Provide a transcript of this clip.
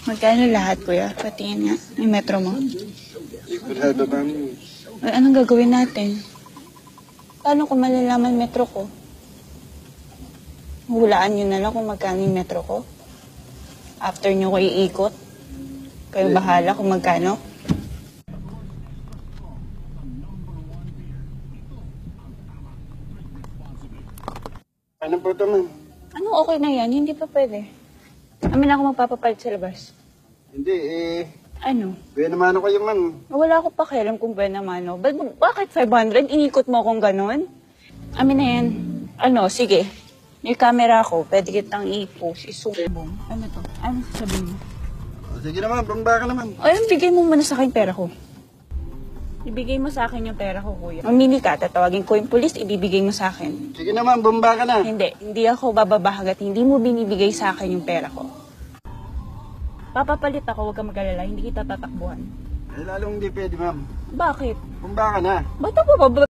Magkano lahat, kuya? Patingin nga. Yung metro mo. Sigurado ma'am. Ay, anong gagawin natin? Paano kung malalaman metro ko? Hulaan nyo na lang kung magkano yung metro ko. After nyo ko iikot. Kayo bahala kung magkano. Ano po ito ma'am? Ano okay na yan? Hindi pa pwede. Amin ako magpapapalit sa labas. Hindi Ano? Kuya naman ako kayo ma'am. Wala ako pakialam kung ba naman, no? Bakit 500? Inikot mo akong ganon? Amin na yan. Ano, sige. Yung camera ko, pwede kitang i-post, isumbong. Ano to? Ano sasabihin mo? Sige naman, bumba ka naman. Ayun, bigay mo muna sa akin pera ko. Ibigay mo sa akin yung pera ko, kuya. Mamili ka, tatawagin ko yung pulis, ibibigay mo sa akin. Sige naman, bumba ka na. Hindi ako bababa hanggat hindi mo binibigay sa akin yung pera ko. Papapalit ako, huwag ka mag-alala, hindi kita tatakbuhan. Lalong hindi pwede ma'am. Bakit? Bumba ka na. Ba't ako bababa?